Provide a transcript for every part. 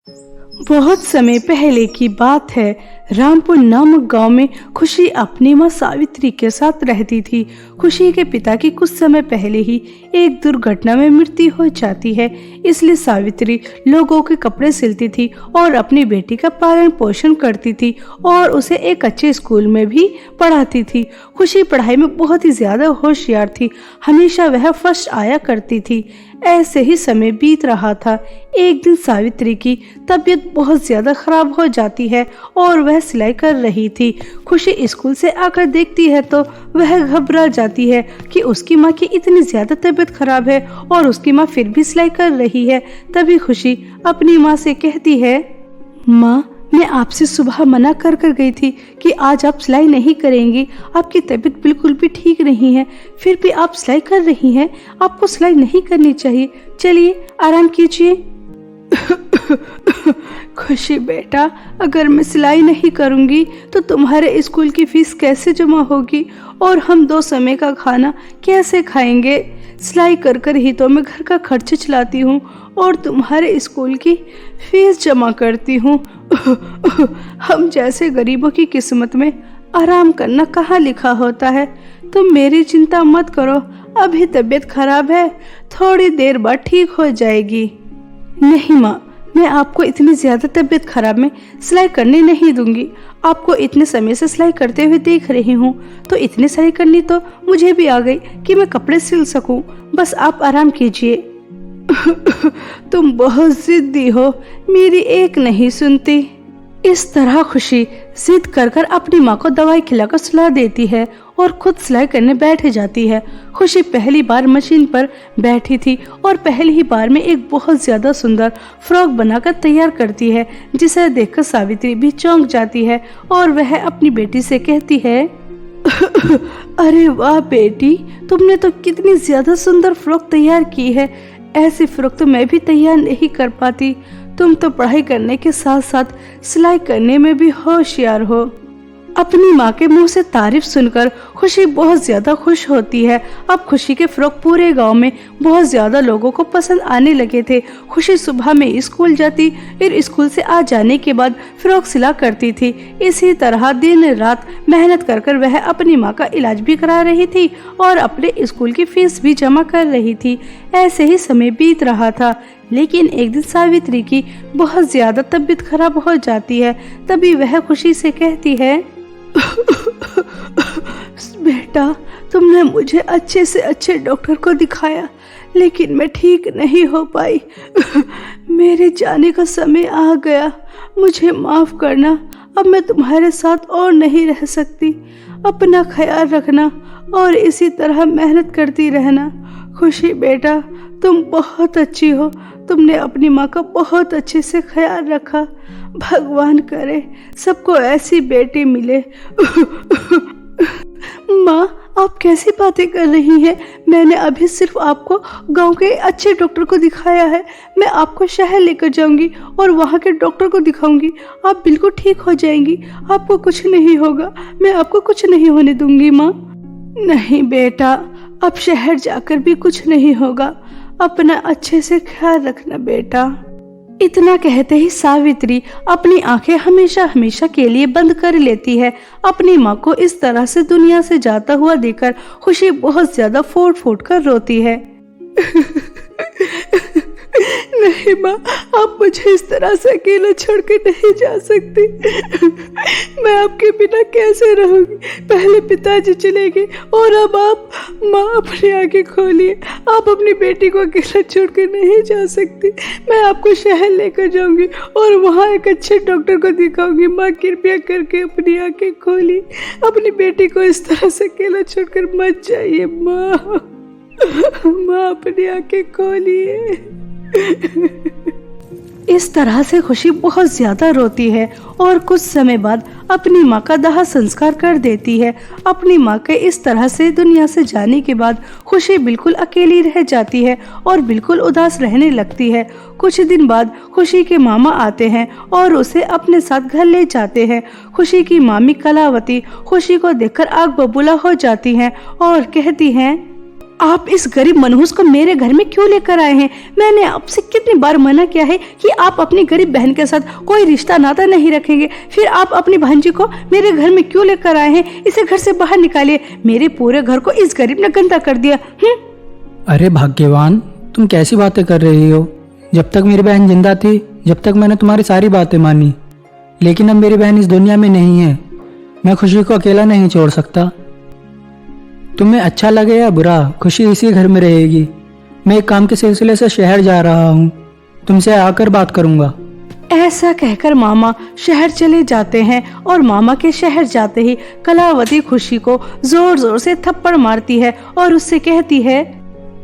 बहुत समय पहले की बात है। रामपुर नामक गांव में खुशी अपनी मां सावित्री के साथ रहती थी। खुशी के पिता की कुछ समय पहले ही एक दुर्घटना में मृत्यु हो जाती है। इसलिए सावित्री लोगों के कपड़े सिलती थी और अपनी बेटी का पालन पोषण करती थी और उसे एक अच्छे स्कूल में भी पढ़ाती थी। खुशी पढ़ाई में बहुत ही ज्यादा होशियार थी। हमेशा वह फर्स्ट आया करती थी। ऐसे ही समय बीत रहा था। एक दिन सावित्री की तबीयत बहुत ज्यादा खराब हो जाती है और वह सिलाई कर रही थी। खुशी स्कूल से आकर देखती है तो वह घबरा जाती है कि उसकी माँ की इतनी ज्यादा तबीयत खराब है और उसकी माँ फिर भी सिलाई कर रही है। तभी खुशी अपनी माँ से कहती है, माँ, मैं आपसे सुबह मना कर गई थी कि आज आप सिलाई नहीं करेंगी। आपकी तबीयत बिल्कुल भी ठीक नहीं है, फिर भी आप सिलाई कर रही हैं। आपको सिलाई नहीं करनी चाहिए। चलिए आराम कीजिए। खुशी बेटा, अगर मैं सिलाई नहीं करूंगी तो तुम्हारे स्कूल की फीस कैसे जमा होगी और हम 2 समय का खाना कैसे खाएंगे? सिलाई कर कर ही तो मैं घर का खर्च चलाती हूँ और तुम्हारे स्कूल की फीस जमा करती हूँ। हम जैसे गरीबों की किस्मत में आराम करना कहाँ लिखा होता है। तुम मेरी चिंता मत करो, अभी तबीयत खराब है, थोड़ी देर बाद ठीक हो जाएगी। नहीं माँ, मैं आपको इतनी ज्यादा तबीयत खराब में सिलाई करने नहीं दूंगी। आपको इतने समय से सिलाई करते हुए देख रही हूँ तो इतनी सिलाई करनी तो मुझे भी आ गई कि मैं कपड़े सिल सकूं। बस आप आराम कीजिए। तुम बहुत जिद्दी हो, मेरी एक नहीं सुनती। इस तरह खुशी जिद कर कर अपनी माँ को दवाई खिलाकर सुला देती है और खुद सिलाई करने बैठ जाती है। खुशी पहली बार मशीन पर बैठी थी और पहली ही बार में एक बहुत ज्यादा सुंदर फ्रॉक बनाकर तैयार करती है, जिसे देखकर सावित्री भी चौंक जाती है और वह अपनी बेटी से कहती है, अरे वाह बेटी, तुमने तो कितनी ज्यादा सुंदर फ्रॉक तैयार की है। ऐसी फ्रॉक तो मैं भी तैयार नहीं कर पाती। तुम तो पढ़ाई करने के साथ साथ सिलाई करने में भी होशियार हो। अपनी माँ के मुंह से तारीफ सुनकर खुशी बहुत ज्यादा खुश होती है। अब खुशी के फ्रॉक पूरे गांव में बहुत ज्यादा लोगों को पसंद आने लगे थे। खुशी सुबह में स्कूल जाती, फिर स्कूल से आ जाने के बाद फ्रॉक सिला करती थी। इसी तरह दिन रात मेहनत कर कर वह अपनी माँ का इलाज भी करा रही थी और अपने स्कूल की फीस भी जमा कर रही थी। ऐसे ही समय बीत रहा था। लेकिन एक दिन सावित्री की बहुत ज्यादा तबीयत खराब हो जाती है। तभी वह खुशी से कहती है, बेटा, तुमने मुझे अच्छे से अच्छे डॉक्टर को दिखाया लेकिन मैं ठीक नहीं हो पाई। मेरे जाने का समय आ गया, मुझे माफ करना। अब मैं तुम्हारे साथ और नहीं रह सकती। अपना ख्याल रखना और इसी तरह मेहनत करती रहना। खुशी बेटा, तुम बहुत अच्छी हो। तुमने अपनी माँ का बहुत अच्छे से ख्याल रखा। भगवान करे सबको ऐसी बेटी मिले। माँ, आप कैसी बातें कर रही हैं? मैंने अभी सिर्फ आपको गांव के अच्छे डॉक्टर को दिखाया है। मैं आपको शहर लेकर जाऊंगी और वहाँ के डॉक्टर को दिखाऊंगी। आप बिल्कुल ठीक हो जाएंगी। आपको कुछ नहीं होगा। मैं आपको कुछ नहीं होने दूंगी माँ। नहीं बेटा, अब शहर जाकर भी कुछ नहीं होगा। अपना अच्छे से ख्याल रखना बेटा। इतना कहते ही सावित्री अपनी आंखें हमेशा हमेशा के लिए बंद कर लेती है। अपनी माँ को इस तरह से दुनिया से जाता हुआ देखकर खुशी बहुत ज्यादा फूट फूट कर रोती है। नहीं माँ, आप मुझे इस तरह से अकेला छोड़ के नहीं जा सकती। मैं आपके बिना कैसे रहूंगी? पहले पिताजी चले गए और अब आप। माँ, अपनी आंखें खोलिए। आप अपनी बेटी को अकेला छोड़ के नहीं जा सकती। मैं आपको शहर लेकर जाऊंगी और वहाँ एक अच्छे डॉक्टर को दिखाऊंगी। माँ, कृपया करके अपनी आंखें खोलिए। अपनी बेटी को इस तरह से अकेला छोड़कर मत जाइए माँ। माँ, अपनी आंखें खोलिए। इस तरह से खुशी बहुत ज्यादा रोती है और कुछ समय बाद अपनी माँ का दाह संस्कार कर देती है। अपनी माँ के इस तरह से दुनिया से जाने के बाद खुशी बिल्कुल अकेली रह जाती है और बिल्कुल उदास रहने लगती है। कुछ दिन बाद खुशी के मामा आते हैं और उसे अपने साथ घर ले जाते हैं। खुशी की मामी कलावती खुशी को देखकर आग बबूला हो जाती हैं और कहती हैं, आप इस गरीब मनहूस को मेरे घर में क्यों लेकर आए हैं? मैंने आपसे कितनी बार मना किया है कि आप अपनी गरीब बहन के साथ कोई रिश्ता नाता नहीं रखेंगे, फिर आप अपनी भांजी को मेरे घर में क्यों लेकर आए हैं? इसे घर से बाहर निकालिए। मेरे पूरे घर को इस गरीब ने गंदा कर दिया। अरे भाग्यवान, तुम कैसी बातें कर रही हो? जब तक मेरी बहन जिंदा थी, जब तक मैंने तुम्हारी सारी बातें मानी, लेकिन अब मेरी बहन इस दुनिया में नहीं है। मैं खुशी को अकेला नहीं छोड़ सकता। तुम्हें अच्छा लगे या बुरा, खुशी इसी घर में रहेगी। मैं एक काम के सिलसिले से शहर जा रहा हूँ, तुमसे आकर बात करूंगा। ऐसा कहकर मामा शहर चले जाते हैं और मामा के शहर जाते ही कलावती खुशी को जोर जोर से थप्पड़ मारती है और उससे कहती है,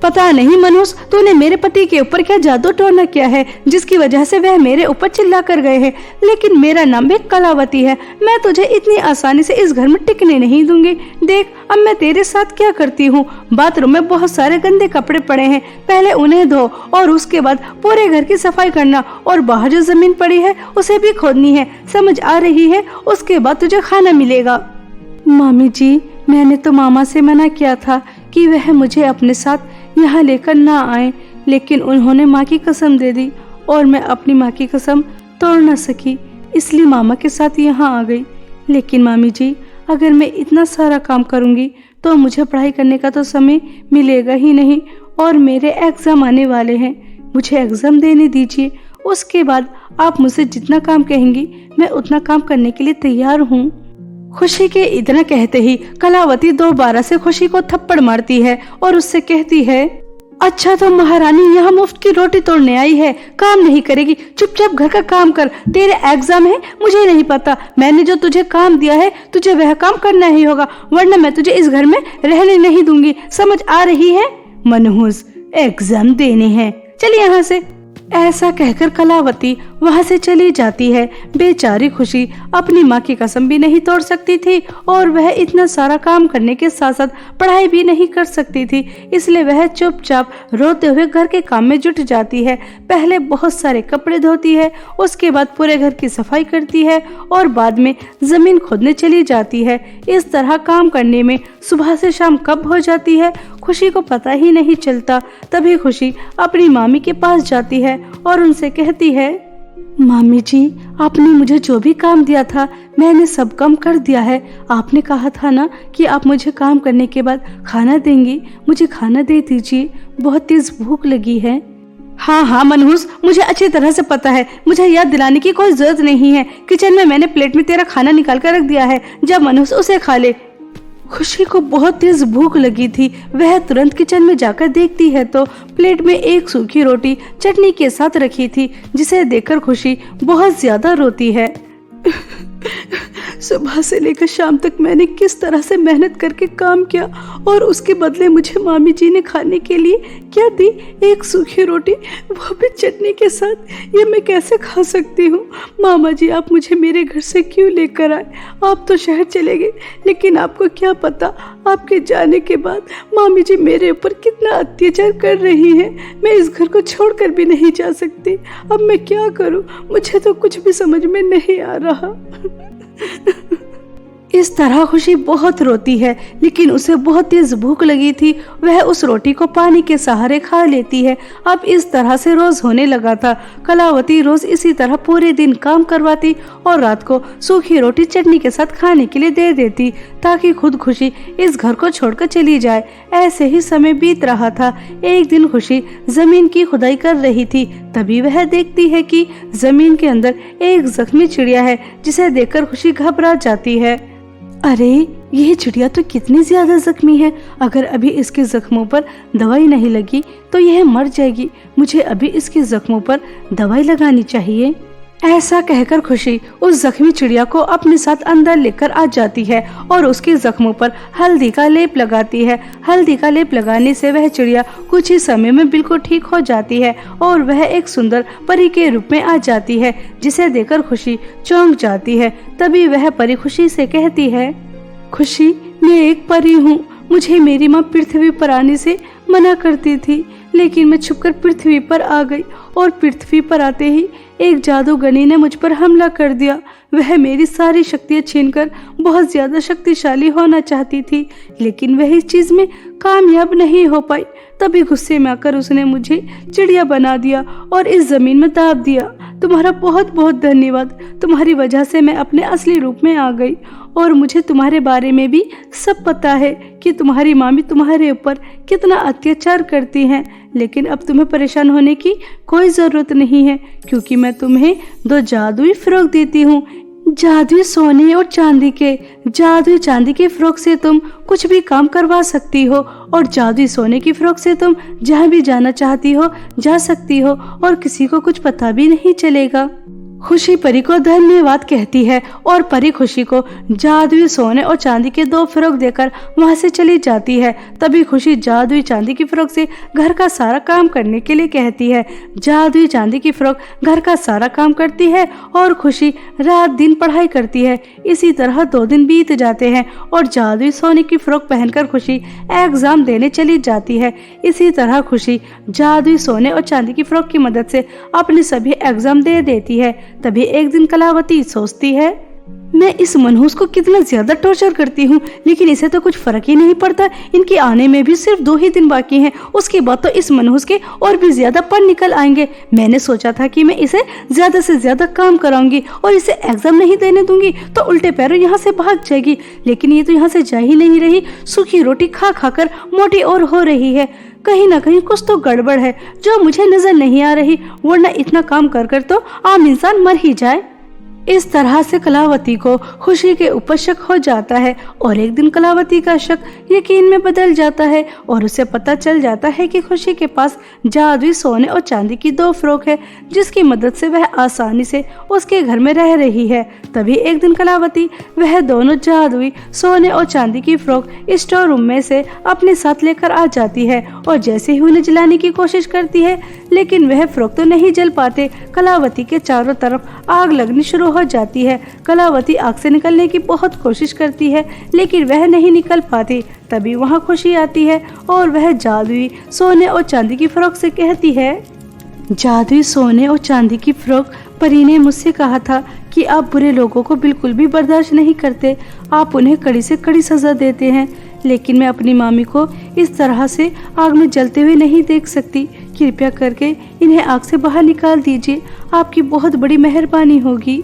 पता नहीं मनोज, तूने मेरे पति के ऊपर क्या जादू टोना किया है जिसकी वजह से वह मेरे ऊपर चिल्ला कर गए हैं, लेकिन मेरा नाम भी कलावती है। मैं तुझे इतनी आसानी से इस घर में टिकने नहीं दूंगी। देख अब मैं तेरे साथ क्या करती हूँ। बाथरूम में बहुत सारे गंदे कपड़े पड़े हैं, पहले उन्हें धो और उसके बाद पूरे घर की सफाई करना, और बाहर जो जमीन पड़ी है उसे भी खोदनी है। समझ आ रही है? उसके बाद तुझे खाना मिलेगा। मामी जी, मैंने तो मामा से मना किया था कि वह मुझे अपने साथ यहाँ लेकर ना आए, लेकिन उन्होंने माँ की कसम दे दी और मैं अपनी माँ की कसम तोड़ न सकी, इसलिए मामा के साथ यहाँ आ गई। लेकिन मामी जी, अगर मैं इतना सारा काम करूँगी तो मुझे पढ़ाई करने का तो समय मिलेगा ही नहीं, और मेरे एग्ज़ाम आने वाले हैं। मुझे एग्ज़ाम देने दीजिए, उसके बाद आप मुझसे जितना काम कहेंगी मैं उतना काम करने के लिए तैयार हूँ। खुशी के इतना कहते ही कलावती दोबारा से खुशी को थप्पड़ मारती है और उससे कहती है, अच्छा तो महारानी यहाँ मुफ्त की रोटी तोड़ने आई है, काम नहीं करेगी, चुपचाप घर का काम कर। तेरे एग्जाम है, मुझे नहीं पता। मैंने जो तुझे काम दिया है तुझे वह काम करना ही होगा, वरना मैं तुझे इस घर में रहने नहीं दूंगी। समझ आ रही है? मनहूस, एग्जाम देने हैं, चलिए यहाँ से। ऐसा कहकर कलावती वहां से चली जाती है। बेचारी खुशी अपनी माँ की कसम भी नहीं तोड़ सकती थी और वह इतना सारा काम करने के साथ साथ पढ़ाई भी नहीं कर सकती थी, इसलिए वह चुपचाप रोते हुए घर के काम में जुट जाती है। पहले बहुत सारे कपड़े धोती है, उसके बाद पूरे घर की सफाई करती है और बाद में जमीन खोदने चली जाती है। इस तरह काम करने में सुबह से शाम कब हो जाती है खुशी को पता ही नहीं चलता। तभी खुशी अपनी मामी के पास जाती है और उनसे कहती है, मामी जी, आपने मुझे जो भी काम दिया था मैंने सब काम कर दिया है। आपने कहा था ना कि आप मुझे काम करने के बाद खाना देंगी, मुझे खाना दे दीजिए, बहुत तेज भूख लगी है। हाँ मनहूस, मुझे अच्छी तरह से पता है, मुझे याद दिलाने की कोई जरूरत नहीं है। किचन में मैंने प्लेट में तेरा खाना निकाल कर रख दिया है, जब मनहूस उसे खा ले। खुशी को बहुत तेज भूख लगी थी। वह तुरंत किचन में जाकर देखती है तो प्लेट में एक सूखी रोटी चटनी के साथ रखी थी, जिसे देखकर खुशी बहुत ज्यादा रोती है। सुबह से लेकर शाम तक मैंने किस तरह से मेहनत करके काम किया और उसके बदले मुझे मामी जी ने खाने के लिए क्या दी? एक सूखी रोटी, वो भी चटनी के साथ। ये मैं कैसे खा सकती हूँ? मामा जी, आप मुझे मेरे घर से क्यों लेकर आए? आप तो शहर चले गए, लेकिन आपको क्या पता आपके जाने के बाद मामी जी मेरे ऊपर कितना अत्याचार कर रही है। मैं इस घर को छोड़कर भी नहीं जा सकती। अब मैं क्या करूँ? मुझे तो कुछ भी समझ में नहीं आ रहा। इस तरह खुशी बहुत रोती है, लेकिन उसे बहुत तेज भूख लगी थी। वह उस रोटी को पानी के सहारे खा लेती है। अब इस तरह से रोज होने लगा था। कलावती रोज इसी तरह पूरे दिन काम करवाती और रात को सूखी रोटी चटनी के साथ खाने के लिए दे देती, ताकि खुद खुशी इस घर को छोड़कर चली जाए। ऐसे ही समय बीत रहा था। एक दिन खुशी जमीन की खुदाई कर रही थी, तभी वह देखती है कि जमीन के अंदर एक जख्मी चिड़िया है, जिसे देखकर खुशी घबरा जाती है। अरे, यह चिड़िया तो कितनी ज्यादा जख्मी है। अगर अभी इसके जख्मों पर दवाई नहीं लगी तो यह मर जाएगी। मुझे अभी इसके जख्मों पर दवाई लगानी चाहिए। ऐसा कहकर खुशी उस जख्मी चिड़िया को अपने साथ अंदर लेकर आ जाती है और उसके जख्मों पर हल्दी का लेप लगाती है। हल्दी का लेप लगाने से वह चिड़िया कुछ ही समय में बिल्कुल ठीक हो जाती है और वह एक सुंदर परी के रूप में आ जाती है, जिसे देखकर खुशी चौंक जाती है। तभी वह परी खुशी से कहती है, खुशी, मैं एक परी हूँ। मुझे मेरी माँ पृथ्वी पर आने से मना करती थी, लेकिन मैं छुपकर पृथ्वी पर आ गई और पृथ्वी पर आते ही एक जादूगनी ने मुझ पर हमला कर दिया। वह मेरी सारी शक्तियां छीनकर बहुत ज्यादा शक्तिशाली होना चाहती थी, लेकिन वह इस चीज में कामयाब नहीं हो पाई। तभी गुस्से में आकर उसने मुझे चिड़िया बना दिया और इस जमीन में दाब दिया। तुम्हारा बहुत बहुत धन्यवाद। तुम्हारी वजह से मैं अपने असली रूप में आ गई और मुझे तुम्हारे बारे में भी सब पता है कि तुम्हारी मामी तुम्हारे ऊपर कितना अत्याचार करती हैं। लेकिन अब तुम्हें परेशान होने की कोई ज़रूरत नहीं है, क्योंकि मैं तुम्हें 2 जादुई फ्रॉक देती हूँ। जादुई सोने और चांदी के। जादुई चांदी की फ्रॉक से तुम कुछ भी काम करवा सकती हो और जादुई सोने की फ्रॉक से तुम जहाँ भी जाना चाहती हो जा सकती हो और किसी को कुछ पता भी नहीं चलेगा। खुशी परी को धन्यवाद कहती है और परी खुशी को जादुई सोने और चांदी के 2 फ्रॉक देकर वहां से चली जाती है। तभी खुशी जादुई चांदी की फ्रॉक से घर का सारा काम करने के लिए कहती है। जादुई चांदी की फ्रॉक घर का सारा काम करती है और खुशी रात दिन पढ़ाई करती है। इसी तरह 2 दिन बीत जाते हैं और जादुई सोने की फ्रॉक पहनकर खुशी एग्जाम देने चली जाती है। इसी तरह खुशी जादुई सोने और चांदी की फ्रॉक की मदद से अपने सभी एग्जाम दे देती है। तभी एक दिन कलावती सोचती है, मैं इस मनहूस को कितना ज्यादा टॉर्चर करती हूँ, लेकिन इसे तो कुछ फर्क ही नहीं पड़ता। इनके आने में भी सिर्फ 2 ही दिन बाकी हैं, उसके बाद तो इस मनहूस के और भी ज्यादा पढ़ निकल आएंगे। मैंने सोचा था कि मैं इसे ज्यादा से ज्यादा काम कराऊंगी और इसे एग्जाम नहीं देने दूंगी तो उल्टे पैरों यहाँ से भाग जाएगी, लेकिन ये तो यहाँ से जा ही नहीं रही। सूखी रोटी खा खाकर मोटी और हो रही है। कहीं ना कहीं कुछ तो गड़बड़ है जो मुझे नजर नहीं आ रही, वरना इतना काम कर कर तो आम इंसान मर ही जाए। इस तरह से कलावती को खुशी के ऊपर शक हो जाता है और एक दिन कलावती का शक यकीन में बदल जाता है और उसे पता चल जाता है कि खुशी के पास जादुई सोने और चांदी की 2 फ्रॉक है, जिसकी मदद से वह आसानी से उसके घर में रह रही है। तभी एक दिन कलावती वह दोनों जादुई सोने और चांदी की फ्रॉक स्टोर रूम में से अपने साथ लेकर आ जाती है और जैसे ही उन्हें जलाने की कोशिश करती है, लेकिन वह फ्रॉक तो नहीं जल पाते। कलावती के चारों तरफ आग लगनी शुरू हो जाती है। कलावती आग से निकलने की बहुत कोशिश करती है, लेकिन वह नहीं निकल पाती। तभी वहां खुशी आती है और वह जादुई सोने और चांदी की फ्रॉक से कहती है, जादुई सोने और चांदी की फ्रॉक, परी ने मुझसे कहा था कि आप बुरे लोगों को बिल्कुल भी बर्दाश्त नहीं करते, आप उन्हें कड़ी से कड़ी सजा देते हैं, लेकिन मैं अपनी मामी को इस तरह से आग में जलते हुए नहीं देख सकती। कृपया करके इन्हें आग से बाहर निकाल दीजिए, आपकी बहुत बड़ी मेहरबानी होगी।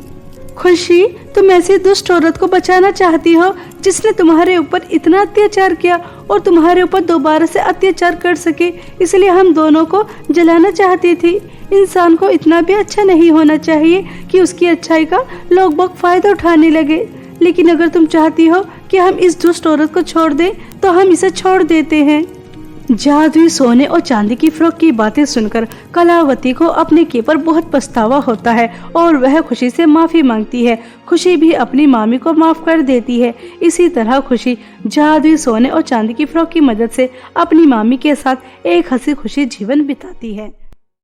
खुशी, तुम ऐसी दुष्ट औरत को बचाना चाहती हो जिसने तुम्हारे ऊपर इतना अत्याचार किया और तुम्हारे ऊपर दोबारा से अत्याचार कर सके, इसलिए हम दोनों को जलाना चाहती थी। इंसान को इतना भी अच्छा नहीं होना चाहिए कि उसकी अच्छाई का लोग बहुत फायदा उठाने लगे, लेकिन अगर तुम चाहती हो कि हम इस दुष्ट औरत को छोड़ दें तो हम इसे छोड़ देते हैं। जादुई सोने और चांदी की फ्रॉक की बातें सुनकर कलावती को अपने के पर बहुत पछतावा होता है और वह खुशी से माफी मांगती है। खुशी भी अपनी मामी को माफ कर देती है। इसी तरह खुशी जादुई सोने और चांदी की फ्रॉक की मदद से अपनी मामी के साथ एक हंसी खुशी जीवन बिताती है।